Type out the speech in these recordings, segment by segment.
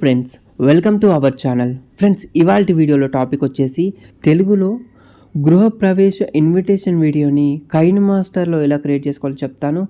Friends, welcome to our channel. Friends, ఇవాల్టి వీడియోలో topic వచ్చేసి తెలుగులో గృహప్రవేశ ఇన్విటేషన్ వీడియోని కైన్ మాస్టర్లో ఎలా క్రియేట్ చేసుకోవాలో చెప్తాను.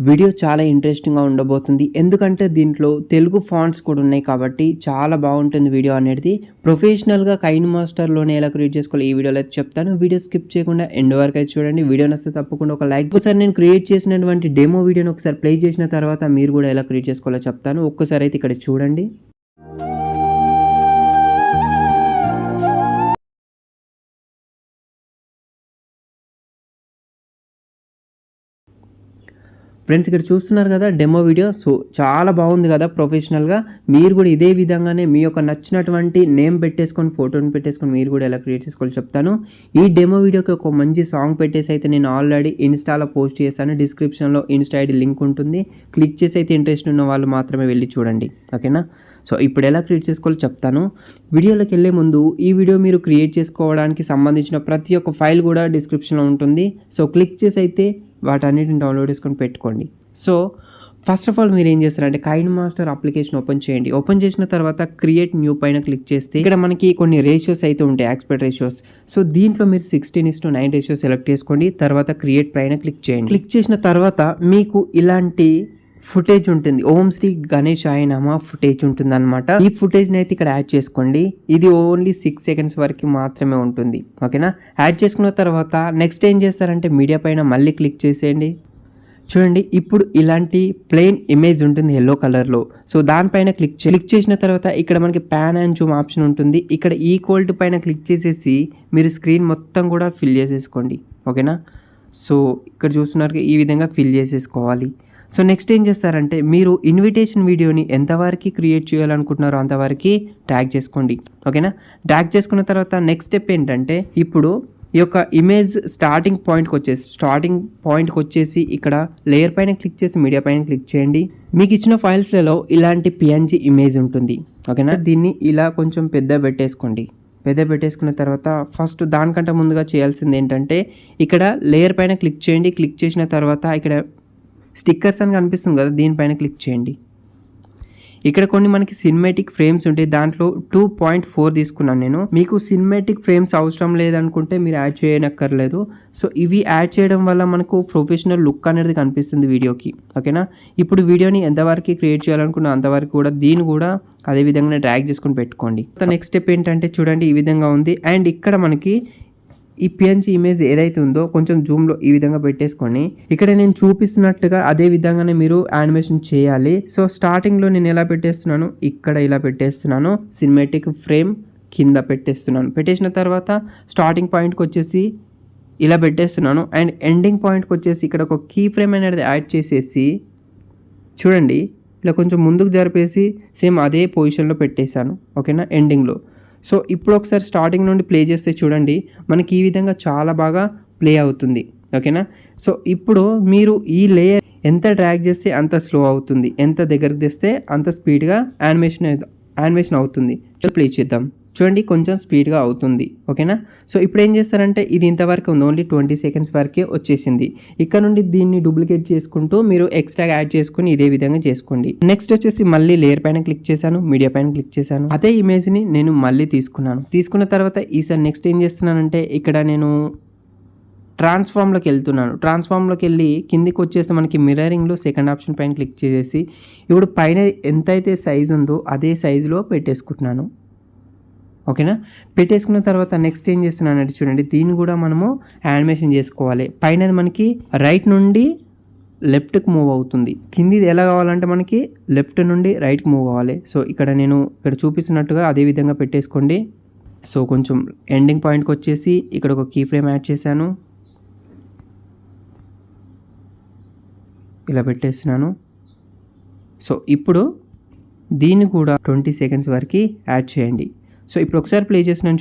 వీడియో చాలా ఇంట్రెస్టింగ్గా ఉండబోతుంది, ఎందుకంటే దీంట్లో తెలుగు ఫాంట్స్ కూడా ఉన్నాయి కాబట్టి చాలా బాగుంటుంది వీడియో అనేది. ప్రొఫెషనల్గా కైన్ మాస్టర్లోనే ఎలా క్రియేట్ చేసుకోవాలి ఈ వీడియోలో అయితే చెప్తాను. వీడియో స్కిప్ చేయకుండా ఎండ్ వరకు అయితే చూడండి. వీడియో నచ్చితే తప్పకుండా ఒక లైక్. ఒకసారి నేను క్రియేట్ చేసినటువంటి డెమో వీడియోని ఒకసారి ప్లే చేసిన తర్వాత మీరు కూడా ఎలా క్రియేట్ చేసుకోవాలో చెప్తాను. ఒక్కసారి అయితే ఇక్కడ చూడండి. ఫ్రెండ్స్, ఇక్కడ చూస్తున్నారు కదా డెమో వీడియో. సో చాలా బాగుంది కదా ప్రొఫెషనల్గా. మీరు కూడా ఇదే విధంగానే మీ యొక్క నచ్చినటువంటి నేమ్ పెట్టేసుకొని ఫోటోని పెట్టేసుకొని మీరు కూడా ఎలా క్రియేట్ చేసుకోవాలో చెప్తాను. ఈ డెమో వీడియోకి ఒక మంచి సాంగ్ పెట్టేసి అయితే నేను ఆల్రెడీ ఇన్స్టాలో పోస్ట్ చేశాను. డిస్క్రిప్షన్లో ఇన్స్టా ఐడి లింక్ ఉంటుంది. క్లిక్ చేసి అయితే ఇంట్రెస్ట్ ఉన్న వాళ్ళు మాత్రమే వెళ్ళి చూడండి, ఓకేనా. సో ఇప్పుడు ఎలా క్రియేట్ చేసుకోవాలో చెప్తాను. వీడియోలోకి వెళ్ళే ముందు ఈ వీడియో మీరు క్రియేట్ చేసుకోవడానికి సంబంధించిన ప్రతి ఒక్క ఫైల్ కూడా డిస్క్రిప్షన్లో ఉంటుంది. సో క్లిక్ చేసి అయితే వాటన్నిటిని డౌన్లోడ్ చేసుకొని పెట్టుకోండి. సో ఫస్ట్ ఆఫ్ ఆల్ మీరు ఏం చేస్తారంటే కైన్ మాస్టర్ అప్లికేషన్ ఓపెన్ చేయండి. ఓపెన్ చేసిన తర్వాత క్రియేట్ న్యూ పైన క్లిక్ చేస్తే ఇక్కడ మనకి కొన్ని రేషియోస్ అయితే ఉంటాయి, యాస్పెక్ట్ రేషియోస్. సో దీంట్లో మీరు 16:9 రేషియో సెలెక్ట్ చేసుకోండి. తర్వాత క్రియేట్ పైన క్లిక్ చేయండి. క్లిక్ చేసిన తర్వాత మీకు ఇలాంటి ఫుటేజ్ ఉంటుంది. ఓం శ్రీ గణేష్ ఆయనమా ఫుటేజ్ ఉంటుంది అనమాట. ఈ ఫుటేజ్ని అయితే ఇక్కడ యాడ్ చేసుకోండి. ఇది ఓన్లీ 6 సెకండ్స్ వరకు మాత్రమే ఉంటుంది, ఓకేనా. యాడ్ చేసుకున్న తర్వాత నెక్స్ట్ ఏం చేస్తారంటే మీడియా పైన మళ్ళీ క్లిక్ చేసేయండి. చూడండి, ఇప్పుడు ఇలాంటి ప్లెయిన్ ఇమేజ్ ఉంటుంది ఎల్లో కలర్లో. సో దానిపైన క్లిక్ చేసిన తర్వాత ఇక్కడ మనకి ప్యాన్ అండ్ జూమ్ ఆప్షన్ ఉంటుంది. ఇక్కడ ఈక్వల్ టు పైన క్లిక్ చేసేసి మీరు స్క్రీన్ మొత్తం కూడా ఫిల్ చేసేసుకోండి, ఓకేనా. సో ఇక్కడ చూస్తున్నారు ఈ విధంగా ఫిల్ చేసేసుకోవాలి. సో నెక్స్ట్ ఏం చేస్తారంటే మీరు ఇన్విటేషన్ వీడియోని ఎంతవరకు క్రియేట్ చేయాలనుకుంటున్నారో అంతవరకు ట్యాగ్ చేసుకోండి, ఓకేనా. ట్యాగ్ చేసుకున్న తర్వాత నెక్స్ట్ స్టెప్ ఏంటంటే ఇప్పుడు ఈ యొక్క ఇమేజ్ స్టార్టింగ్ పాయింట్కి వచ్చేసి ఇక్కడ లేయర్ పైన క్లిక్ చేసి మీడియా పైన క్లిక్ చేయండి. మీకు ఇచ్చిన ఫైల్స్లలో ఇలాంటి PNG ఇమేజ్ ఉంటుంది, ఓకేనా. దీన్ని ఇలా కొంచెం పెద్ద పెట్టేసుకున్న తర్వాత ఫస్ట్ దానికంటే ముందుగా చేయాల్సింది ఏంటంటే ఇక్కడ లేయర్ పైన క్లిక్ చేయండి. క్లిక్ చేసిన తర్వాత ఇక్కడ స్టిక్కర్స్ అని కనిపిస్తుంది కదా, దీనిపైన క్లిక్ చేయండి. ఇక్కడ కొన్ని మనకి సినిమాటిక్ ఫ్రేమ్స్ ఉంటాయి. దాంట్లో 2.4 తీసుకున్నాను నేను. మీకు సినిమాటిక్ ఫ్రేమ్స్ అవసరం లేదనుకుంటే మీరు యాడ్ చేయనక్కర్లేదు. సో ఇవి యాడ్ చేయడం వల్ల మనకు ప్రొఫెషనల్ లుక్ అనేది కనిపిస్తుంది వీడియోకి, ఓకేనా. ఇప్పుడు వీడియోని ఎంతవరకు క్రియేట్ చేయాలనుకున్నా అంతవరకు కూడా దీన్ని కూడా అదే విధంగా డ్రాగ్ చేసుకొని పెట్టుకోండి. నెక్స్ట్ స్టెప్ ఏంటంటే చూడండి ఈ విధంగా ఉంది. అండ్ ఇక్కడ మనకి ఈ PNG ఇమేజ్ ఏదైతే ఉందో కొంచెం జూమ్లో ఈ విధంగా పెట్టేసుకొని ఇక్కడ నేను చూపిస్తున్నట్టుగా అదే విధంగానే మీరు యానిమేషన్ చేయాలి. సో స్టార్టింగ్లో నేను ఎలా పెట్టేస్తున్నాను, ఇక్కడ ఇలా పెట్టేస్తున్నాను. సినిమాటిక్ ఫ్రేమ్ కింద పెట్టేసిన తర్వాత స్టార్టింగ్ పాయింట్కి వచ్చేసి ఇలా పెట్టేస్తున్నాను. అండ్ ఎండింగ్ పాయింట్కి వచ్చేసి ఇక్కడ ఒక కీ ఫ్రేమ్ అనేది యాడ్ చేసేసి చూడండి ఇలా కొంచెం ముందుకు జరిపేసి సేమ్ అదే పొజిషన్లో పెట్టేశాను, ఓకేనా, ఎండింగ్లో. సో ఇప్పుడు ఒకసారి స్టార్టింగ్ నుండి ప్లే చేస్తే చూడండి మనకి ఈ విధంగా చాలా బాగా ప్లే అవుతుంది, ఓకేనా. సో ఇప్పుడు మీరు ఈ లేయర్ ఎంత డ్రాగ్ చేస్తే అంత స్లో అవుతుంది, ఎంత దగ్గరకు తెస్తే అంత స్పీడ్గా యానిమేషన్ అవుతుంది. ప్లే చేద్దాం. చూడండి కొంచెం స్పీడ్గా అవుతుంది, ఓకేనా. సో ఇప్పుడు ఏం చేస్తారంటే ఇది ఇంతవరకు ఉంది, ఓన్లీ 20 సెకండ్స్ వరకే వచ్చేసింది. ఇక్కడ నుండి దీన్ని డూప్లికేట్ చేసుకుంటూ మీరు ఎక్స్ట్రా యాడ్ చేసుకుని ఇదే విధంగా చేసుకోండి. నెక్స్ట్ వచ్చేసి మళ్ళీ లేయర్ పైన క్లిక్ చేశాను, మీడియా పైన క్లిక్ చేశాను. అదే ఇమేజ్ని నేను మళ్ళీ తీసుకున్న తర్వాత ఈసారి నెక్స్ట్ ఏం చేస్తున్నానంటే ఇక్కడ నేను ట్రాన్స్ఫామ్లోకి వెళ్తున్నాను. ట్రాన్స్ఫామ్లోకి వెళ్ళి కిందికి వచ్చేస్తే మనకి మిర్రరింగ్లో సెకండ్ ఆప్షన్ పైన క్లిక్ చేసేసి ఇప్పుడు పైన ఎంతైతే సైజు ఉందో అదే సైజులో పెట్టేసుకుంటున్నాను, ఓకేనా. పెట్టేసుకున్న తర్వాత నెక్స్ట్ ఏం చేస్తున్నానంటే చూడండి దీన్ని కూడా మనము యానిమేషన్ చేసుకోవాలి. పైన మనకి రైట్ నుండి లెఫ్ట్కి మూవ్ అవుతుంది, కిందిది ఎలా కావాలంటే మనకి లెఫ్ట్ నుండి రైట్కి మూవ్ కావాలి. సో ఇక్కడ చూపిస్తున్నట్టుగా అదే విధంగా పెట్టేసుకోండి. సో కొంచెం ఎండింగ్ పాయింట్కి వచ్చేసి ఇక్కడ ఒక కీ ఫ్రేమ్ యాడ్ చేశాను, ఇలా పెట్టేస్తున్నాను. సో ఇప్పుడు దీన్ని కూడా 20 సెకండ్స్ వరకు యాడ్ చేయండి. సో ఇప్పుడు ఒకసారి ప్లే చేసినాను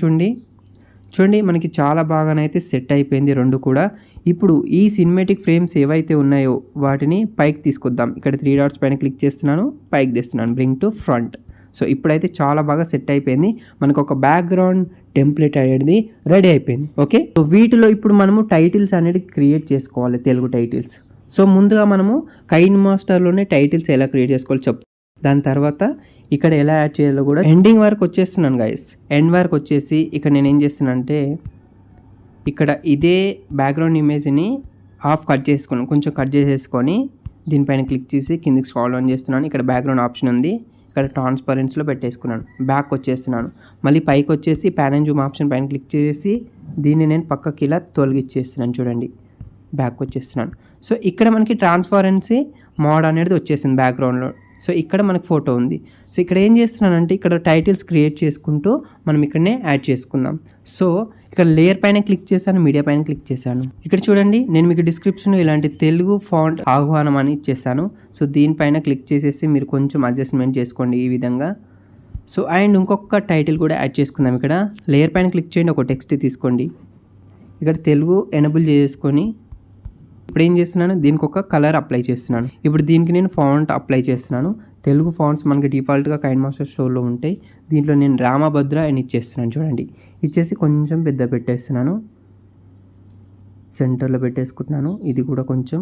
చూడండి మనకి చాలా బాగానైతే సెట్ అయిపోయింది రెండు కూడా. ఇప్పుడు ఈ సినిమాటిక్ ఫ్రేమ్స్ ఏవైతే ఉన్నాయో వాటిని పైకి తీసుకొద్దాం. ఇక్కడ 3 డాట్స్ పైన క్లిక్ చేస్తున్నాను, పైకి తెస్తున్నాను, బ్రింగ్ టు ఫ్రంట్. సో ఇప్పుడైతే చాలా బాగా సెట్ అయిపోయింది. మనకు ఒక బ్యాక్గ్రౌండ్ టెంప్లెట్ అనేది రెడీ అయిపోయింది, ఓకే. సో వీటిలో ఇప్పుడు మనము టైటిల్స్ అనేది క్రియేట్ చేసుకోవాలి, తెలుగు టైటిల్స్. సో ముందుగా మనము కైన్ మాస్టర్లోనే టైటిల్స్ ఎలా క్రియేట్ చేసుకోవాలో దాని తర్వాత ఇక్కడ ఎలా యాడ్ చేయాలో కూడా ఎండింగ్ వరకు వచ్చేస్తున్నాను గైస్. ఎండ్ వరకు వచ్చేసి ఇక్కడ నేను ఏం చేస్తున్నాను అంటే ఇక్కడ ఇదే బ్యాక్గ్రౌండ్ ఇమేజ్ని కట్ చేసుకుని కొంచెం కట్ చేసేసుకొని దీనిపైన క్లిక్ చేసి కిందికి స్క్రాల్ ఆన్ చేస్తున్నాను. ఇక్కడ బ్యాక్గ్రౌండ్ ఆప్షన్ ఉంది, ఇక్కడ ట్రాన్స్పరెన్స్లో పెట్టేసుకున్నాను. బ్యాక్ వచ్చేస్తున్నాను. మళ్ళీ పైకి వచ్చేసి ప్యాన్ అండ్ జూమ్ ఆప్షన్ పైన క్లిక్ చేసి దీన్ని నేను పక్కకి ఇలా తొలగిచ్చేస్తున్నాను. చూడండి, బ్యాక్ వచ్చేస్తున్నాను. సో ఇక్కడ మనకి ట్రాన్స్పరెన్సీ మోడ్ అనేది వచ్చేసింది బ్యాక్గ్రౌండ్లో. సో ఇక్కడ మనకి ఫోటో ఉంది. సో ఇక్కడ ఏం చేస్తున్నానంటే ఇక్కడ టైటిల్స్ క్రియేట్ చేసుకుంటూ మనం ఇక్కడనే యాడ్ చేసుకుందాం. సో ఇక్కడ లేయర్ పైన క్లిక్ చేశాను, మీడియా పైన క్లిక్ చేశాను. ఇక్కడ చూడండి, నేను మీకు డిస్క్రిప్షన్లో ఇలాంటి తెలుగు ఫాంట్ ఆహ్వానం అని ఇచ్చేసాను. సో దీనిపైన క్లిక్ చేసేసి మీరు కొంచెం అడ్జస్ట్మెంట్ చేసుకోండి ఈ విధంగా. సో అండ్ ఇంకొక టైటిల్ కూడా యాడ్ చేసుకుందాం. ఇక్కడ లేయర్ పైన క్లిక్ చేయండి, ఒక టెక్స్ట్ తీసుకోండి. ఇక్కడ తెలుగు ఎనేబుల్ చేసుకొని ఇప్పుడు ఏం చేస్తున్నాను, దీనికి ఒక కలర్ అప్లై చేస్తున్నాను. ఇప్పుడు దీనికి నేను ఫాంట్ అప్లై చేస్తున్నాను. తెలుగు ఫాంట్స్ మనకి డిఫాల్ట్గా కైన్ మాస్టర్ స్టోర్లో ఉంటాయి. దీంట్లో నేను రామభద్ర అని ఇచ్చేస్తున్నాను. చూడండి, ఇచ్చేసి కొంచెం పెద్ద పెట్టేస్తున్నాను, సెంటర్లో పెట్టేసుకుంటున్నాను. ఇది కూడా కొంచెం,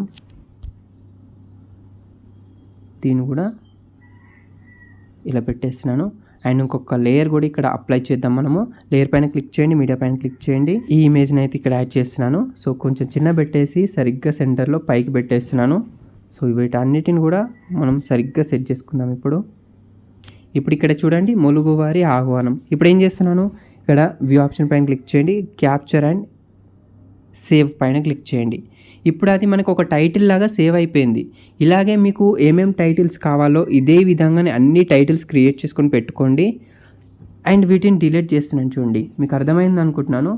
దీన్ని కూడా ఇలా పెట్టేస్తున్నాను. అండ్ ఇంకొక లేయర్ కూడా ఇక్కడ అప్లై చేద్దాం మనము. లేయర్ పైన క్లిక్ చేయండి, మీడియా పైన క్లిక్ చేయండి. ఈ ఇమేజ్ని అయితే ఇక్కడ యాడ్ చేస్తున్నాను. సో కొంచెం చిన్న పెట్టేసి సరిగ్గా సెంటర్లో పైకి పెట్టేస్తున్నాను. సో వీటన్నిటిని కూడా మనం సరిగ్గా సెట్ చేసుకుందాం. ఇప్పుడు ఇక్కడ చూడండి, ములుగువారి ఆహ్వానం. ఇప్పుడు ఏం చేస్తున్నాను, ఇక్కడ వ్యూ ఆప్షన్ పైన క్లిక్ చేయండి, క్యాప్చర్ అండ్ సేవ్ పైన క్లిక్ చేయండి. ఇప్పుడు అది మనకు ఒక టైటిల్ లాగా సేవ్ అయిపోయింది. ఇలాగే మీకు ఏమేం టైటిల్స్ కావాలో ఇదే విధంగానే అన్ని టైటిల్స్ క్రియేట్ చేసుకొని పెట్టుకోండి. అండ్ వీటిని డిలీట్ చేస్తున్నాను. చూడండి, మీకు అర్థమైంది అనుకుంటున్నాను.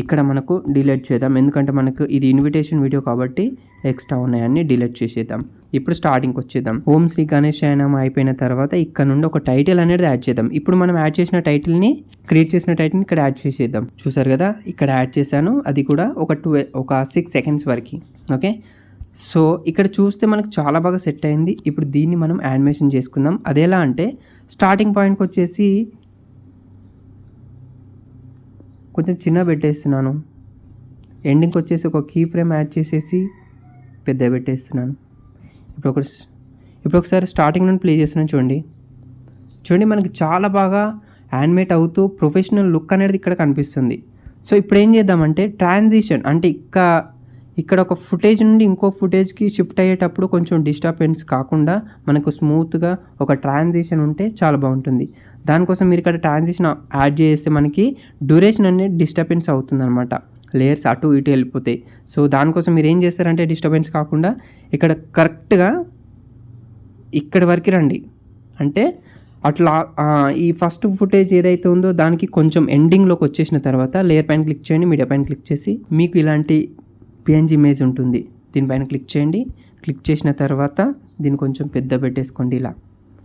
ఇక్కడ మనకు డిలీట్ చేద్దాం, ఎందుకంటే మనకు ఇది ఇన్విటేషన్ వీడియో కాబట్టి ఎక్స్ట్రా ఉన్నాయన్నీ డిలీట్ చేసేద్దాం. ఇప్పుడు స్టార్టింగ్కి వచ్చేద్దాం. ఓం శ్రీ గణేశాయనం అయిపోయిన తర్వాత ఇక్కడ నుండి ఒక టైటిల్ అనేది యాడ్ చేద్దాం. ఇప్పుడు మనం యాడ్ చేసిన టైటిల్ని, క్రియేట్ చేసిన టైటిల్ని ఇక్కడ యాడ్ చేసేద్దాం. చూసారు కదా, ఇక్కడ యాడ్ చేశాను. అది కూడా ఒక 6 సెకండ్స్ వరకు. ఓకే, సో ఇక్కడ చూస్తే మనకు చాలా బాగా సెట్ అయింది. ఇప్పుడు దీన్ని మనం యానిమేషన్ చేసుకుందాం. అదేలా అంటే స్టార్టింగ్ పాయింట్కి వచ్చేసి కొంచెం చిన్న పెట్టేస్తున్నాను. ఎండింగ్కి వచ్చేసి ఒక కీ ఫ్రేమ్ యాడ్ చేసేసి పెద్ద పెట్టేస్తున్నాను. ఇప్పుడు ఒకసారి స్టార్టింగ్ నుండి ప్లే చేస్తున్నాను. చూడండి మనకి చాలా బాగా యానిమేట్ అవుతూ ప్రొఫెషనల్ లుక్ అనేది ఇక్కడ కనిపిస్తుంది. సో ఇప్పుడు ఏం చేద్దామంటే ట్రాన్సిషన్ అంటే ఇక్కడ ఒక ఫుటేజ్ నుండి ఇంకో ఫుటేజ్కి షిఫ్ట్ అయ్యేటప్పుడు కొంచెం డిస్టర్బెన్స్ కాకుండా మనకు స్మూత్గా ఒక ట్రాన్సిషన్ ఉంటే చాలా బాగుంటుంది. దానికోసం మీరు ఇక్కడ ట్రాన్సిషన్ యాడ్ చేస్తే మనకి డ్యూరేషన్ అనేది డిస్టర్బెన్స్ అవుతుంది అనమాట. లేయర్స్ అటు ఇటు వెళ్ళిపోతాయి. సో దానికోసం మీరు ఏం చేస్తారంటే డిస్టర్బెన్స్ కాకుండా ఇక్కడ కరెక్ట్గా ఇక్కడి వరకు రండి. అంటే అట్లా ఈ ఫస్ట్ ఫుటేజ్ ఏదైతే ఉందో దానికి కొంచెం ఎండింగ్లోకి వచ్చేసిన తర్వాత లేయర్ పైన క్లిక్ చేయండి, మీడియా పైన క్లిక్ చేసి మీకు ఇలాంటి పిఎన్జీ ఇమేజ్ ఉంటుంది, దీనిపైన క్లిక్ చేయండి. క్లిక్ చేసిన తర్వాత దీన్ని కొంచెం పెద్ద పెట్టేసుకోండి.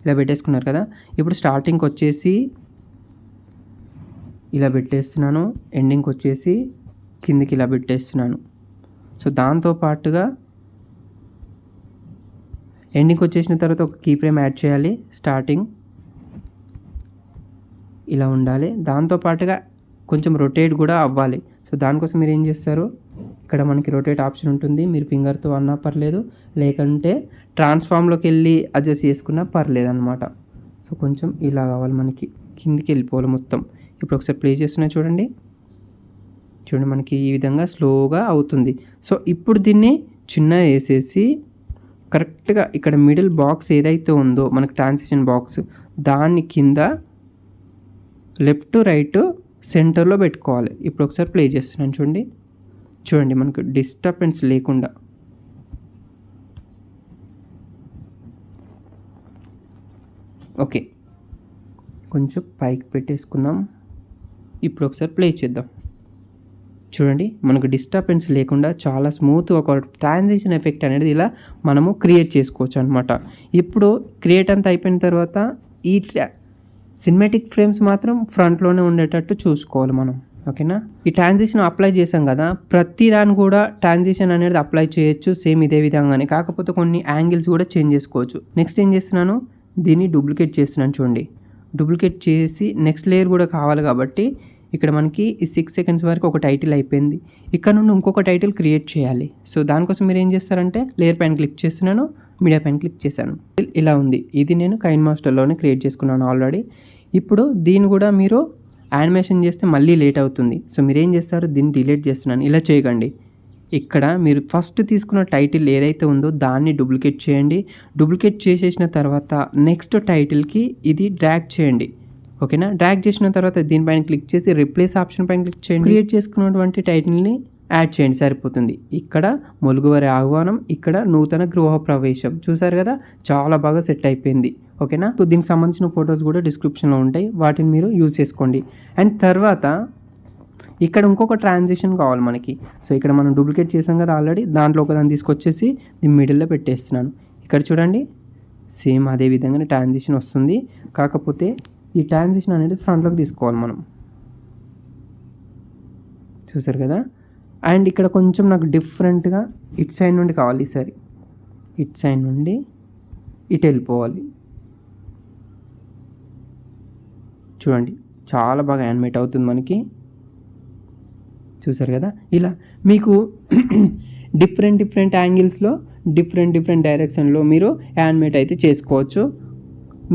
ఇలా పెట్టేసుకున్నారు కదా. ఇప్పుడు స్టార్టింగ్కి వచ్చేసి ఇలా పెట్టేస్తున్నాను, ఎండింగ్కి వచ్చేసి కిందికి ఇలా పెట్టేస్తున్నాను. సో దాంతోపాటుగా ఎండింగ్కి వచ్చేసిన తర్వాత ఒక కీ ఫ్రేమ్ యాడ్ చేయాలి. స్టార్టింగ్ ఇలా ఉండాలి, దాంతోపాటుగా కొంచెం రొటేట్ కూడా అవ్వాలి. సో దానికోసం మీరు ఏం చేస్తారు, ఇక్కడ మనకి రొటేట్ ఆప్షన్ ఉంటుంది. మీరు ఫింగర్తో అన్నా పర్లేదు, లేకుంటే ట్రాన్స్ఫామ్లోకి వెళ్ళి అడ్జస్ట్ చేసుకున్నా పర్లేదు అనమాట. సో కొంచెం ఇలా కావాలి మనకి, కిందికి వెళ్ళిపోవాలి మొత్తం. ఇప్పుడు ఒకసారి ప్లే చేస్తున్నా చూడండి మనకి ఈ విధంగా స్లోగా అవుతుంది. సో ఇప్పుడు దీన్ని చిన్న వేసేసి కరెక్ట్గా ఇక్కడ మిడిల్ బాక్స్ ఏదైతే ఉందో మనకి ట్రాన్సిషన్ బాక్స్, దాన్ని కింద లెఫ్ట్ రైట్ సెంటర్లో పెట్టుకోవాలి. ఇప్పుడు ఒకసారి ప్లే చేస్తున్నాను చూడండి మనకు డిస్టర్బెన్స్ లేకుండా. ఓకే, కొంచెం పైకి పెట్టేసుకుందాం. ఇప్పుడు ఒకసారి ప్లే చేద్దాం. చూడండి మనకు డిస్టర్బెన్స్ లేకుండా చాలా స్మూత్ ఒక ట్రాన్సిషన్ ఎఫెక్ట్ అనేది ఇలా మనము క్రియేట్ చేసుకోవచ్చు అనమాట. ఇప్పుడు క్రియేట్ అంతా అయిపోయిన తర్వాత ఈ సినిమాటిక్ ఫ్రేమ్స్ మాత్రం ఫ్రంట్లోనే ఉండేటట్టు చూసుకోవాలి మనం. ఓకేనా, ఈ ట్రాన్సిషన్ అప్లై చేసాం కదా, ప్రతి దాన్ని కూడా ట్రాన్సిషన్ అనేది అప్లై చేయొచ్చు సేమ్ ఇదే విధంగానే, కాకపోతే కొన్ని యాంగిల్స్ కూడా చేంజ్ చేసుకోవచ్చు. నెక్స్ట్ ఏం చేస్తున్నాను, దీన్ని డూప్లికేట్ చేస్తున్నాను. చూడండి, డూప్లికేట్ చేసి నెక్స్ట్ లేయర్ కూడా కావాలి కాబట్టి ఇక్కడ మనకి ఈ 6 సెకండ్స్ వరకు ఒక టైటిల్ అయిపోయింది. ఇక్కడ నుండి ఇంకొక టైటిల్ క్రియేట్ చేయాలి. సో దానికోసం మీరు ఏం చేస్తారంటే లేయర్ పైన క్లిక్ చేస్తున్నాను, మీడియా పైన క్లిక్ చేశాను. ఇలా ఉంది. ఇది నేను కైన్ మాస్టర్లోనే క్రియేట్ చేసుకున్నాను ఆల్రెడీ. ఇప్పుడు దీన్ని కూడా మీరు యానిమేషన్ చేస్తే మళ్ళీ లేట్ అవుతుంది. సో మీరేం చేస్తారు, దీన్ని డిలీట్ చేస్తున్నాను. ఇలా చేయకండి. ఇక్కడ మీరు ఫస్ట్ తీసుకున్న టైటిల్ ఏదైతే ఉందో దాన్ని డూప్లికేట్ చేయండి. డూప్లికేట్ చేసేసిన తర్వాత నెక్స్ట్ టైటిల్కి ఇది డ్రాగ్ చేయండి. ఓకేనా? డ్రాగ్ చేసిన తర్వాత దీనిపైన క్లిక్ చేసి రిప్లేస్ ఆప్షన్ పైన క్లిక్ చేయండి. క్రియేట్ చేసుకున్నటువంటి టైటిల్ని యాడ్ చేయండి, సరిపోతుంది. ఇక్కడ మొలుగువారి ఆహ్వానం, ఇక్కడ నూతన గృహప్రవేశం. చూసారు కదా, చాలా బాగా సెట్ అయిపోయింది. ఓకేనా? సో దీనికి సంబంధించిన ఫొటోస్ కూడా డిస్క్రిప్షన్లో ఉంటాయి, వాటిని మీరు యూజ్ చేసుకోండి. అండ్ తర్వాత ఇక్కడ ఇంకొక ట్రాన్సిషన్ కావాలి మనకి. సో ఇక్కడ మనం డూప్లికేట్ చేసాం కదా ఆల్రెడీ, దాంట్లో ఒకదాన్ని తీసుకొచ్చేసి దీని మిడిల్లో పెట్టేస్తున్నాను. ఇక్కడ చూడండి, సేమ్ అదే విధంగానే ట్రాన్సిషన్ వస్తుంది. కాకపోతే ఈ ట్రాన్సిషన్ అనేది ఫ్రంట్లోకి తీసుకోవాలి మనం. చూసారు కదా. అండ్ ఇక్కడ కొంచెం నాకు డిఫరెంట్గా ఇట్ సైడ్ నుండి కావాలి. ఈసారి ఇట్ సైడ్ నుండి ఇటు వెళ్ళిపోవాలి. చూడండి, చాలా బాగా యానిమేట్ అవుతుంది మనకి. చూసారు కదా. ఇలా మీకు డిఫరెంట్ యాంగిల్స్లో డిఫరెంట్ డైరెక్షన్లో మీరు యానిమేట్ అయితే చేసుకోవచ్చు.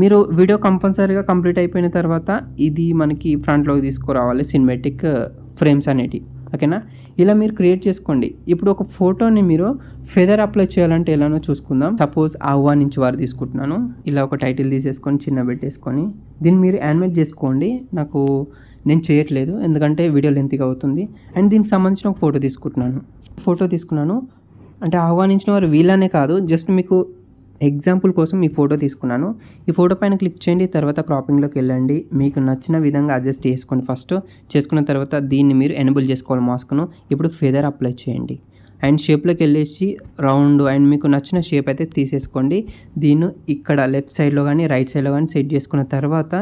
మీరు వీడియో కంపల్సరీగా కంప్లీట్ అయిపోయిన తర్వాత ఇది మనకి ఫ్రంట్లోకి తీసుకురావాలి, సినిమాటిక్ ఫ్రేమ్స్ అనేటివి. ఓకేనా? ఇలా మీరు క్రియేట్ చేసుకోండి. ఇప్పుడు ఒక ఫోటోని మీరు ఫెదర్ అప్లై చేయాలంటే ఎలానో చూసుకుందాం. సపోజ్ ఆహ్వానించి వారు తీసుకుంటున్నాను. ఇలా ఒక టైటిల్ తీసేసుకొని చిన్న పెట్టేసుకొని దీన్ని మీరు యానిమేట్ చేసుకోండి. నేను చేయట్లేదు ఎందుకంటే వీడియో లెంత్గా అవుతుంది. అండ్ దీనికి సంబంధించిన ఒక ఫోటో తీసుకున్నాను. అంటే ఆహ్వానించిన వారు వీళ్ళనే కాదు, జస్ట్ మీకు ఎగ్జాంపుల్ కోసం ఈ ఫోటో తీసుకున్నాను. ఈ ఫోటో పైన క్లిక్ చేయండి. తర్వాత క్రాపింగ్లోకి వెళ్ళండి. మీకు నచ్చిన విధంగా అడ్జస్ట్ చేసుకోండి. ఫస్ట్ చేసుకున్న తర్వాత దీన్ని మీరు ఎనేబుల్ చేసుకోవాలి మాస్క్ను. ఇప్పుడు ఫెదర్ అప్లై చేయండి. అండ్ షేప్లోకి వెళ్ళేసి రౌండ్ అండ్ మీకు నచ్చిన షేప్ అయితే తీసేసుకోండి. దీన్ని ఇక్కడ లెఫ్ట్ సైడ్లో కానీ రైట్ సైడ్లో కానీ సెట్ చేసుకున్న తర్వాత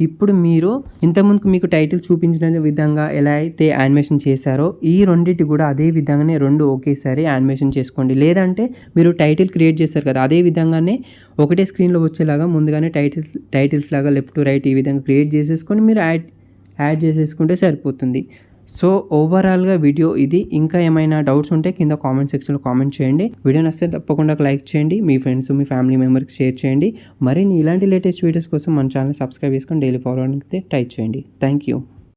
ఇప్పుడు మీరు ఇంతకుముందుకు మీకు టైటిల్ చూపించిన విధంగా ఎలా అయితే యానిమేషన్ చేశారో ఈ రెండింటి కూడా అదే విధంగానే రెండు ఒకేసారి యానిమేషన్ చేసుకోండి. లేదంటే మీరు టైటిల్ క్రియేట్ చేస్తారు కదా, అదే విధంగానే ఒకటే స్క్రీన్లో వచ్చేలాగా ముందుగానే టైటిల్స్ లాగా లెఫ్ట్ టు రైట్ ఈ విధంగా క్రియేట్ చేసేసుకొని మీరు యాడ్ చేసేసుకుంటే సరిపోతుంది. సో ఓవరాల్గా వీడియో ఇది. ఇంకా ఏమైనా డౌట్స్ ఉంటే కింద కామెంట్ సెక్షన్లో కామెంట్ చేయండి. వీడియో నచ్చితే తప్పకుండా లైక్ చేయండి. మీ ఫ్రెండ్స్ మీ ఫ్యామిలీ మెంబర్కి షేర్ చేయండి. మరిన్ని ఇలాంటి లేటెస్ట్ వీడియోస్ కోసం మన ఛానల్ సబ్స్క్రైబ్ చేసుకొని డైలీ ఫాలో అయితే ట్రై చేయండి. Thank you.